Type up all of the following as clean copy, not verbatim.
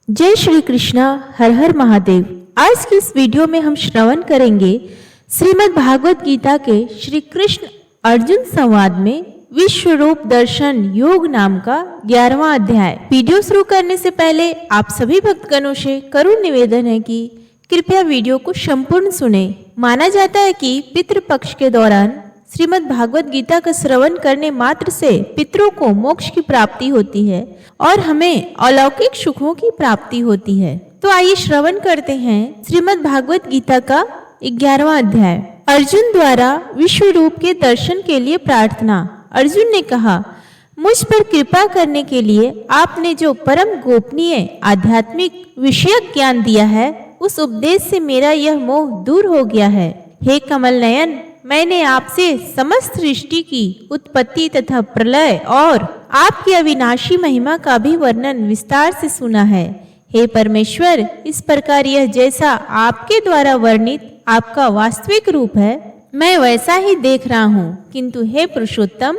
जय श्री कृष्णा। हर हर महादेव। आज की इस वीडियो में हम श्रवण करेंगे श्रीमद् भागवत गीता के श्री कृष्ण अर्जुन संवाद में विश्व रूप दर्शन योग नाम का 11वां अध्याय। वीडियो शुरू करने से पहले आप सभी भक्तगणों से करुण निवेदन है कि कृपया वीडियो को संपूर्ण सुने। माना जाता है कि पितृपक्ष के दौरान श्रीमद् भागवत गीता का श्रवण करने मात्र से पितरों को मोक्ष की प्राप्ति होती है और हमें अलौकिक सुखों की प्राप्ति होती है। तो आइए श्रवण करते हैं श्रीमद् भागवत गीता का 11वां अध्याय। अर्जुन द्वारा विश्व रूप के दर्शन के लिए प्रार्थना। अर्जुन ने कहा, मुझ पर कृपा करने के लिए आपने जो परम गोपनीय आध्यात्मिक विषयक ज्ञान दिया है, उस उपदेश से मेरा यह मोह दूर हो गया है। हे कमल नयन, मैंने आपसे समस्त सृष्टि की उत्पत्ति तथा प्रलय और आपकी अविनाशी महिमा का भी वर्णन विस्तार से सुना है। हे परमेश्वर, इस प्रकार यह जैसा आपके द्वारा वर्णित आपका वास्तविक रूप है, मैं वैसा ही देख रहा हूँ। किंतु हे पुरुषोत्तम,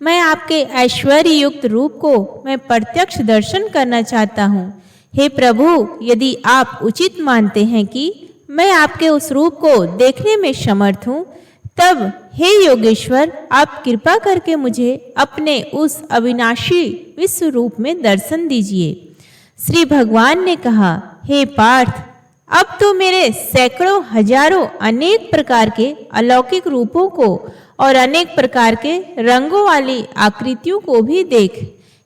मैं आपके ऐश्वर्य युक्त रूप को मैं प्रत्यक्ष दर्शन करना चाहता हूँ। हे प्रभु, यदि आप उचित मानते हैं कि मैं आपके उस रूप को देखने में समर्थ हूँ, तब हे योगेश्वर, आप कृपा करके मुझे अपने उस अविनाशी विश्व रूप में दर्शन दीजिए। श्री भगवान ने कहा, हे पार्थ, अब तो मेरे सैकड़ों हजारों अनेक प्रकार के अलौकिक रूपों को और अनेक प्रकार के रंगों वाली आकृतियों को भी देख।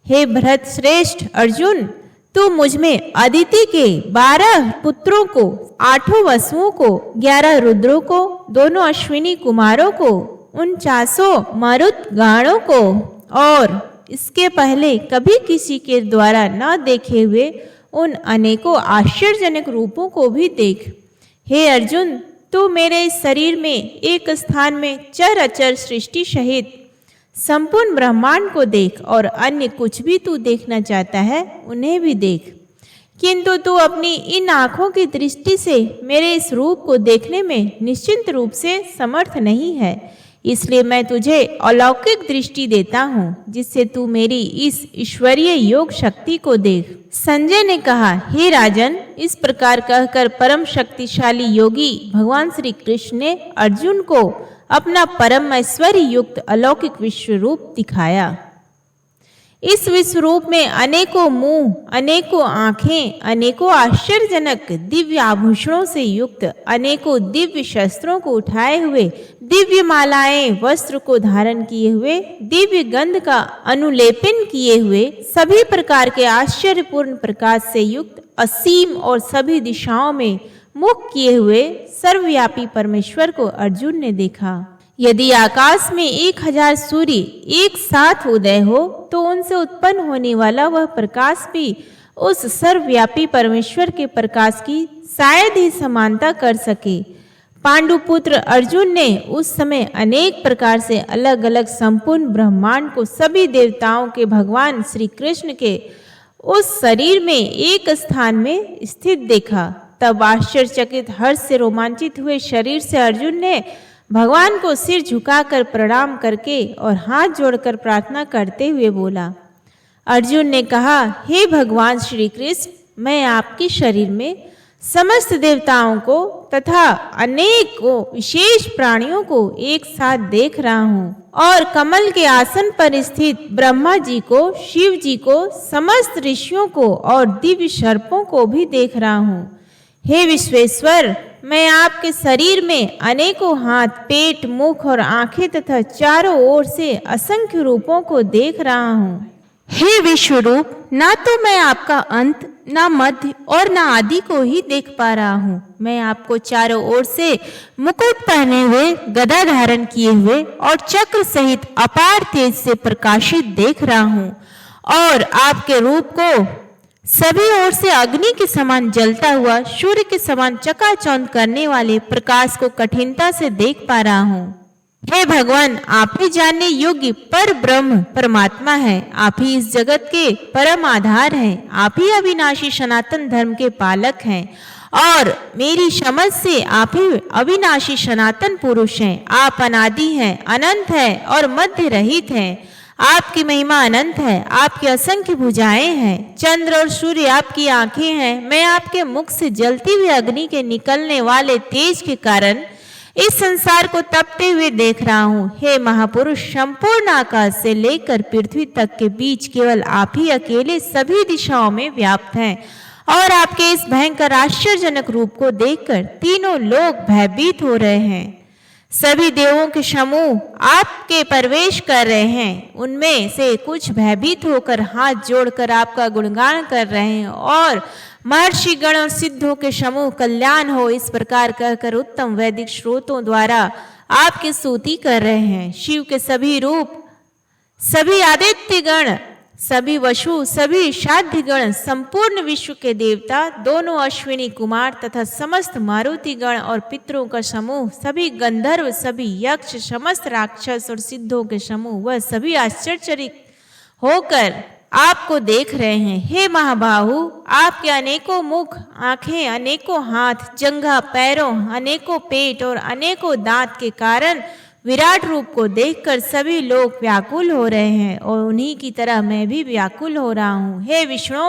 हे भरत श्रेष्ठ अर्जुन, तू मुझ में अदिति के 12 पुत्रों को, 8 वसुओं को, 11 रुद्रों को, दोनों अश्विनी कुमारों को, 49 मरुत गाणों को और इसके पहले कभी किसी के द्वारा न देखे हुए उन अनेकों आश्चर्यजनक रूपों को भी देख। हे अर्जुन, तू मेरे इस शरीर में एक स्थान में चर अचर सृष्टि सहित संपूर्ण ब्रह्मांड को देख और अन्य कुछ भी तू देखना चाहता है उन्हें भी देख। किंतु तू अपनी इन आँखों की दृष्टि से मेरे इस रूप को देखने में निश्चिंत रूप से समर्थ नहीं है। इसलिए मैं तुझे अलौकिक दृष्टि देता हूँ, जिससे तू मेरी इस ईश्वरीय योग शक्ति को देख। संजय ने कहा, हे राजन, इस प्रकार कहकर परम शक्तिशाली योगी भगवान श्री कृष्ण ने अर्जुन को अपना परम ऐश्वर्य युक्त अलौकिक विश्व रूप दिखाया। इस विश्व रूप में अनेकों मुंह, अनेकों आंखें, अनेकों आश्चर्यजनक दिव्य आभूषणों से युक्त, अनेकों दिव्य शस्त्रों को उठाए हुए, दिव्य मालाएं वस्त्र को धारण किए हुए, दिव्य गंध का अनुलेपन किए हुए, सभी प्रकार के आश्चर्यपूर्ण प्रकाश से युक्त, असीम और सभी दिशाओं में मुख किए हुए सर्वव्यापी परमेश्वर को अर्जुन ने देखा। यदि आकाश में 1000 सूर्य एक साथ उदय हो, तो उनसे उत्पन्न होने वाला वह प्रकाश भी उस सर्वव्यापी परमेश्वर के प्रकाश की शायद ही समानता कर सके। पांडुपुत्र अर्जुन ने उस समय अनेक प्रकार से अलग अलग संपूर्ण ब्रह्मांड को सभी देवताओं के भगवान श्री कृष्ण के उस शरीर में एक स्थान में स्थित देखा। तब आश्चर्यचकित हर्ष से रोमांचित हुए शरीर से अर्जुन ने भगवान को सिर झुकाकर प्रणाम करके और हाथ जोड़कर प्रार्थना करते हुए बोला। अर्जुन ने कहा, हे भगवान श्री कृष्ण, मैं आपके शरीर में समस्त देवताओं को तथा अनेकों विशेष प्राणियों को एक साथ देख रहा हूँ और कमल के आसन पर स्थित ब्रह्मा जी को, शिव जी को, समस्त ऋषियों को और दिव्य सर्पों को भी देख रहा हूँ। हे विश्वेश्वर, मैं आपके शरीर में अनेकों हाथ, पेट, मुख और आंखें तथा चारों ओर से असंख्य रूपों को देख रहा हूँ। हे विश्व रूप, ना तो मैं आपका अंत, ना मध्य और ना आदि को ही देख पा रहा हूँ। मैं आपको चारों ओर से मुकुट पहने हुए, गदा धारण किए हुए और चक्र सहित अपार तेज से प्रकाशित देख रहा हूँ और आपके रूप को सभी ओर से अग्नि के समान जलता हुआ, सूर्य के समान चकाचौंध करने वाले प्रकाश को कठिनता से देख पा रहा हूँ। हे भगवान, आप ही जानने योग्य पर ब्रह्म परमात्मा है। आप ही इस जगत के परम आधार हैं। आप ही अविनाशी सनातन धर्म के पालक हैं और मेरी समझ से आप ही अविनाशी सनातन पुरुष हैं। आप अनादि हैं, अनंत हैं और मध्य रहित हैं। आपकी महिमा अनंत है, आपकी असंख्य भुजाएं हैं। चंद्र और सूर्य आपकी आंखें हैं। मैं आपके मुख से जलती हुई अग्नि के निकलने वाले तेज के कारण इस संसार को तपते हुए देख रहा हूँ। हे महापुरुष, संपूर्ण आकाश से लेकर पृथ्वी तक के बीच केवल आप ही अकेले सभी दिशाओं में व्याप्त हैं और आपके इस भयंकर आश्चर्यजनक रूप को देखकर तीनों लोग भयभीत हो रहे हैं। सभी देवों के समूह आपके प्रवेश कर रहे हैं। उनमें से कुछ भयभीत होकर हाथ जोड़कर आपका गुणगान कर रहे हैं और महर्षि गण और सिद्धों के समूह कल्याण हो इस प्रकार कहकर उत्तम वैदिक स्रोतों द्वारा आपकी स्तुति कर रहे हैं। शिव के सभी रूप, सभी आदित्य गण, सभी वसु, सभी साध्य गण, संपूर्ण विश्व के देवता, दोनों अश्विनी कुमार तथा समस्त मारुति गण और पितरों का समूह, सभी गंधर्व, सभी यक्ष, समस्त राक्षस और सिद्धों के समूह, वह सभी आश्चर्यचकित होकर आपको देख रहे हैं। हे महाबाहु, आपके अनेकों मुख, आंखें, अनेकों हाथ, जंघा, पैरों, अनेकों पेट और अनेकों दांत के कारण विराट रूप को देखकर सभी लोग व्याकुल हो रहे हैं और उन्हीं की तरह मैं भी व्याकुल हो रहा हूँ। हे विष्णु,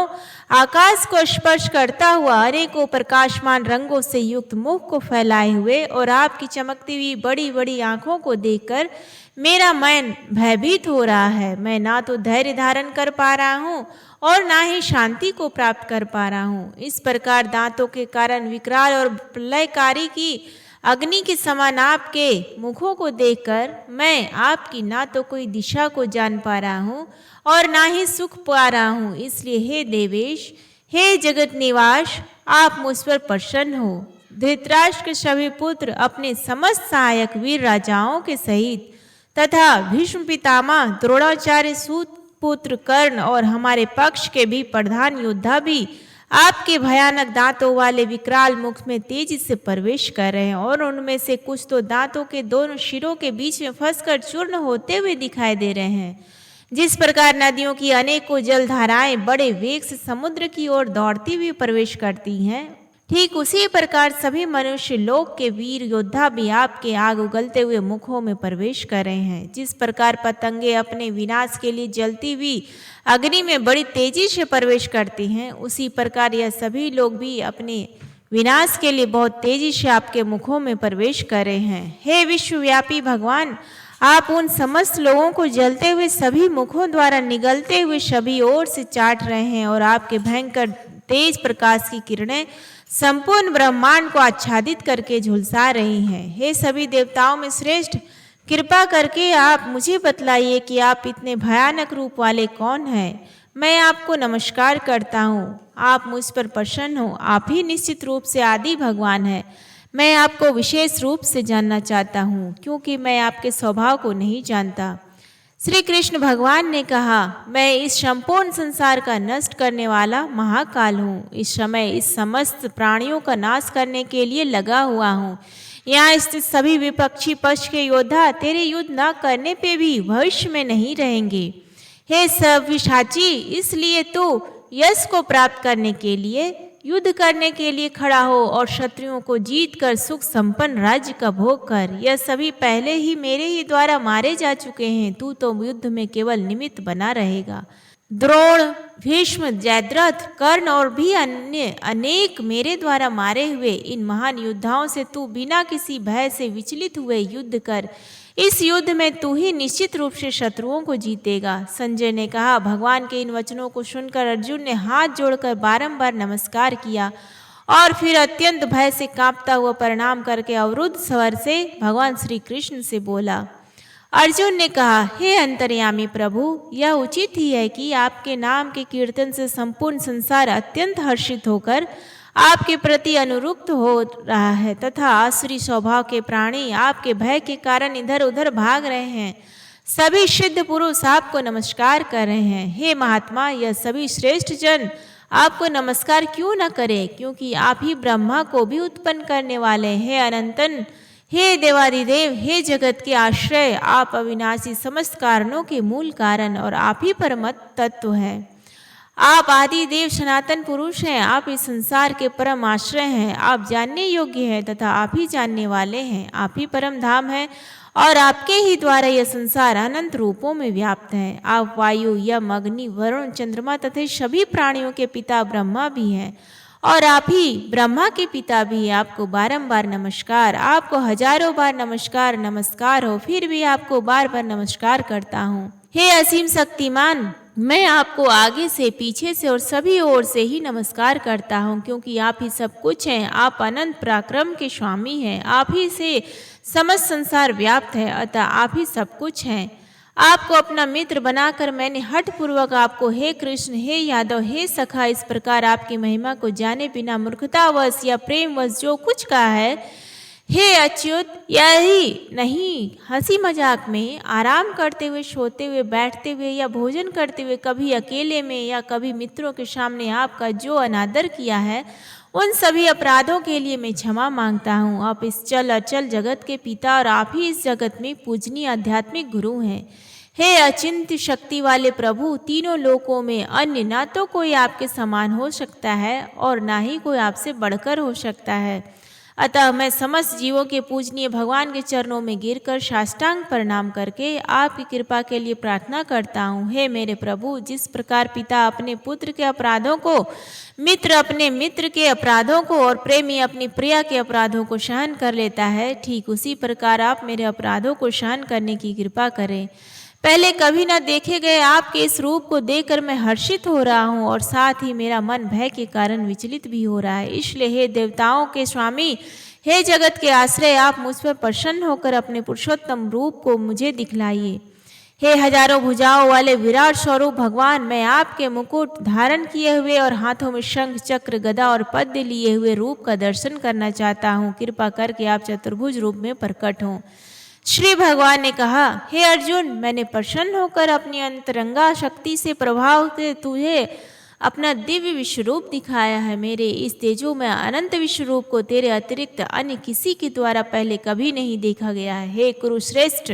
आकाश को स्पर्श करता हुआ अनेकों प्रकाशमान रंगों से युक्त मुख को फैलाए हुए और आपकी चमकती हुई बड़ी बड़ी आंखों को देखकर मेरा मन भयभीत हो रहा है। मैं ना तो धैर्य धारण कर पा रहा हूँ और ना ही शांति को प्राप्त कर पा रहा हूँ। इस प्रकार दांतों के कारण विकराल और प्रलयकारी की अग्नि के समान आपके मुखों को देखकर मैं आपकी ना तो कोई दिशा को जान पा रहा हूँ और ना ही सुख पा रहा हूँ। इसलिए हे देवेश, हे जगत निवास, आप मुझ पर प्रसन्न हो। धृतराष्ट्र के सभी पुत्र अपने समस्त सहायक वीर राजाओं के सहित तथा भीष्म पितामह, द्रोणाचार्य, सूत पुत्र कर्ण और हमारे पक्ष के भी प्रधान योद्धा भी आपके भयानक दांतों वाले विकराल मुख में तेजी से प्रवेश कर रहे हैं और उनमें से कुछ तो दांतों के दोनों शिरों के बीच में फंसकर चूर्ण होते हुए दिखाई दे रहे हैं। जिस प्रकार नदियों की अनेकों जलधाराएं बड़े वेग से समुद्र की ओर दौड़ती हुई प्रवेश करती हैं, ठीक उसी प्रकार सभी मनुष्य लोक के वीर योद्धा भी आपके आग उगलते हुए मुखों में प्रवेश कर रहे हैं। जिस प्रकार पतंगे अपने विनाश के लिए जलती हुई अग्नि में बड़ी तेजी से प्रवेश करती हैं, उसी प्रकार यह सभी लोग भी अपने विनाश के लिए बहुत तेजी से आपके मुखों में प्रवेश कर रहे हैं। हे विश्वव्यापी भगवान, आप उन समस्त लोगों को जलते हुए सभी मुखों द्वारा निगलते हुए सभी ओर से चाट रहे हैं और आपके भयंकर तेज प्रकाश की किरणें संपूर्ण ब्रह्मांड को आच्छादित करके झुलसा रही हैं। हे सभी देवताओं में श्रेष्ठ, कृपा करके आप मुझे बतलाइए कि आप इतने भयानक रूप वाले कौन हैं। मैं आपको नमस्कार करता हूँ, आप मुझ पर प्रसन्न हो। आप ही निश्चित रूप से आदि भगवान हैं। मैं आपको विशेष रूप से जानना चाहता हूँ क्योंकि मैं आपके स्वभाव को नहीं जानता। श्री कृष्ण भगवान ने कहा, मैं इस संपूर्ण संसार का नष्ट करने वाला महाकाल हूँ। इस समय इस समस्त प्राणियों का नाश करने के लिए लगा हुआ हूँ। यहाँ स्थित सभी विपक्षी पक्ष के योद्धा तेरे युद्ध न करने पे भी भविष्य में नहीं रहेंगे। हे सव्यसाची, इसलिए तू यश को प्राप्त करने के लिए युद्ध करने के लिए खड़ा हो और शत्रुओं को जीत कर सुख संपन्न राज्य का भोग कर। यह सभी पहले ही मेरे ही द्वारा मारे जा चुके हैं। तू तो युद्ध में केवल निमित्त बना रहेगा। द्रोण, भीष्म, जयद्रथ, कर्ण और भी अन्य अनेक मेरे द्वारा मारे हुए इन महान योद्धाओं से तू बिना किसी भय से विचलित हुए युद्ध कर। इस युद्ध में तू ही निश्चित रूप से शत्रुओं को जीतेगा। संजय ने कहा, भगवान के इन वचनों को सुनकर अर्जुन ने हाथ जोड़कर बारंबार नमस्कार किया और फिर अत्यंत भय से कांपता हुआ प्रणाम करके अवरुद्ध स्वर से भगवान श्री कृष्ण से बोला। अर्जुन ने कहा, हे अंतर्यामी प्रभु, यह उचित ही है कि आपके नाम के कीर्तन से संपूर्ण संसार अत्यंत हर्षित होकर आपके प्रति अनुरुक्त हो रहा है तथा आसुरी स्वभाव के प्राणी आपके भय के कारण इधर उधर भाग रहे हैं। सभी सिद्ध पुरुष आपको नमस्कार कर रहे हैं। हे महात्मा, यह सभी श्रेष्ठ जन आपको नमस्कार क्यों न करे, क्योंकि आप ही ब्रह्मा को भी उत्पन्न करने वाले हैं। अनंतन, हे देवादिदेव, हे जगत के आश्रय, आप अविनाशी समस्त कारणों के मूल कारण और आप ही परम तत्व हैं। आप आदि देव सनातन पुरुष हैं। आप इस संसार के परम आश्रय हैं। आप जानने योग्य हैं तथा आप ही जानने वाले हैं। आप ही परम धाम हैं और आपके ही द्वारा यह संसार अनंत रूपों में व्याप्त है। आप वायु, यम, अग्नि, वरुण, चंद्रमा तथा सभी प्राणियों के पिता ब्रह्मा भी हैं और आप ही ब्रह्मा के पिता भी हैं। आपको बारंबार नमस्कार, आपको हजारों बार नमस्कार नमस्कार हो, फिर भी आपको बार बार नमस्कार करता हूँ। हे असीम शक्तिमान, मैं आपको आगे से, पीछे से और सभी ओर से ही नमस्कार करता हूँ, क्योंकि आप ही सब कुछ हैं। आप अनंत पराक्रम के स्वामी हैं, आप ही से समस्त संसार व्याप्त है, अतः आप ही सब कुछ हैं। आपको अपना मित्र बनाकर मैंने हठ पूर्वक आपको हे कृष्ण, हे यादव, हे सखा, इस प्रकार आपकी महिमा को जाने बिना मूर्खतावश या प्रेमवश जो कुछ कहा है, हे अच्युत, यही नहीं हंसी मजाक में, आराम करते हुए, सोते हुए, बैठते हुए या भोजन करते हुए, कभी अकेले में या कभी मित्रों के सामने आपका जो अनादर किया है, उन सभी अपराधों के लिए मैं क्षमा मांगता हूँ। आप इस चल अचल जगत के पिता और आप ही इस जगत में पूजनीय आध्यात्मिक गुरु हैं। हे अचिंत्य शक्ति वाले प्रभु, तीनों लोकों में अन्य ना तो कोई आपके समान हो सकता है और ना ही कोई आपसे बढ़कर हो सकता है। अतः मैं समस्त जीवों के पूजनीय भगवान के चरणों में गिरकर साष्टांग प्रणाम करके आपकी कृपा के लिए प्रार्थना करता हूँ। हे मेरे प्रभु, जिस प्रकार पिता अपने पुत्र के अपराधों को, मित्र अपने मित्र के अपराधों को और प्रेमी अपनी प्रिया के अपराधों को सहन कर लेता है, ठीक उसी प्रकार आप मेरे अपराधों को सहन करने की कृपा करें। पहले कभी न देखे गए आपके इस रूप को देखकर मैं हर्षित हो रहा हूँ और साथ ही मेरा मन भय के कारण विचलित भी हो रहा है। इसलिए हे देवताओं के स्वामी, हे जगत के आश्रय, आप मुझ पर प्रसन्न होकर अपने पुरुषोत्तम रूप को मुझे दिखलाइए। हे हजारों भुजाओं वाले विराट स्वरूप भगवान, मैं आपके मुकुट धारण किए हुए और हाथों में शंख, चक्र, गदा और पद्य लिए हुए रूप का दर्शन करना चाहता हूँ। कृपा करके आप चतुर्भुज रूप में प्रकट हों। श्री भगवान ने कहा, हे अर्जुन, मैंने प्रसन्न होकर अपनी अंतरंगा शक्ति से प्रभाव से तुझे अपना दिव्य विश्वरूप दिखाया है। मेरे इस तेजो में अनंत विश्वरूप को तेरे अतिरिक्त अन्य किसी के द्वारा पहले कभी नहीं देखा गया है। हे कुरुश्रेष्ठ,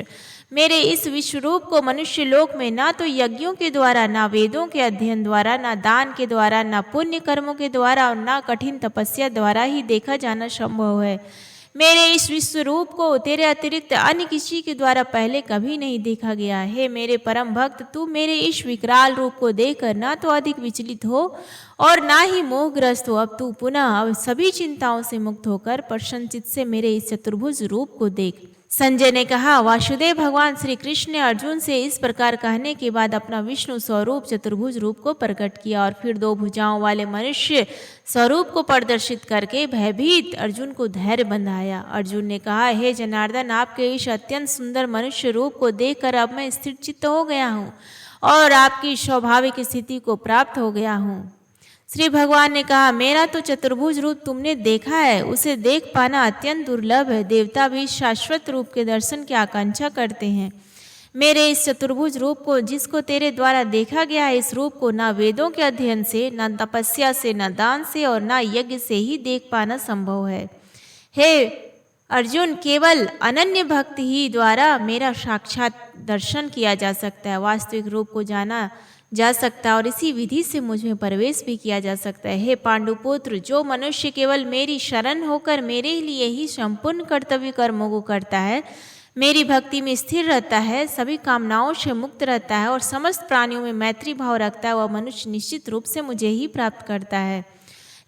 मेरे इस विश्वरूप को मनुष्य लोक में ना तो यज्ञों के द्वारा, ना वेदों के अध्ययन द्वारा, ना दान के द्वारा, ना पुण्य कर्मों के द्वारा और ना कठिन तपस्या द्वारा ही देखा जाना संभव है। मेरे इस विश्व रूप को तेरे अतिरिक्त अन्य किसी के द्वारा पहले कभी नहीं देखा गया है। मेरे परम भक्त, तू मेरे इस विकराल रूप को देखकर ना तो अधिक विचलित हो और ना ही मोहग्रस्त हो। अब तू पुनः अब सभी चिंताओं से मुक्त होकर प्रसन्नचित्त से मेरे इस चतुर्भुज रूप को देख। संजय ने कहा, वासुदेव भगवान श्री कृष्ण ने अर्जुन से इस प्रकार कहने के बाद अपना विष्णु स्वरूप चतुर्भुज रूप को प्रकट किया और फिर 2 भुजाओं वाले मनुष्य स्वरूप को प्रदर्शित करके भयभीत अर्जुन को धैर्य बंधाया। अर्जुन ने कहा, हे जनार्दन, आपके इस अत्यंत सुंदर मनुष्य रूप को देखकर अब मैं स्थिर चित्त हो गया हूँ और आपकी स्वाभाविक स्थिति को प्राप्त हो गया हूँ। श्री भगवान ने कहा, मेरा तो चतुर्भुज रूप तुमने देखा है, उसे देख पाना अत्यंत दुर्लभ है। देवता भी शाश्वत रूप के दर्शन की आकांक्षा करते हैं। मेरे इस चतुर्भुज रूप को, जिसको तेरे द्वारा देखा गया है, इस रूप को ना वेदों के अध्ययन से, ना तपस्या से, ना दान से और ना यज्ञ से ही देख पाना संभव है। हे अर्जुन, केवल अनन्य भक्त ही द्वारा मेरा साक्षात दर्शन किया जा सकता है, वास्तविक रूप को जाना जा सकता है और इसी विधि से मुझ में प्रवेश भी किया जा सकता है। हे पांडुपुत्र, जो मनुष्य केवल मेरी शरण होकर मेरे लिए ही संपूर्ण कर्तव्य कर्मों को करता है, मेरी भक्ति में स्थिर रहता है, सभी कामनाओं से मुक्त रहता है और समस्त प्राणियों में मैत्री भाव रखता है, वह मनुष्य निश्चित रूप से मुझे ही प्राप्त करता है।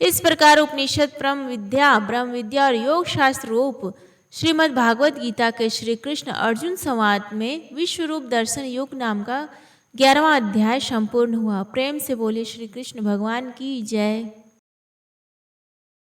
इस प्रकार उपनिषद, ब्रह्म विद्या और योग शास्त्र रूप श्रीमद् भागवत गीता के श्री कृष्ण अर्जुन संवाद में विश्वरूप दर्शन योग नाम का 11वां अध्याय संपूर्ण हुआ। प्रेम से बोले श्री कृष्ण भगवान की जय।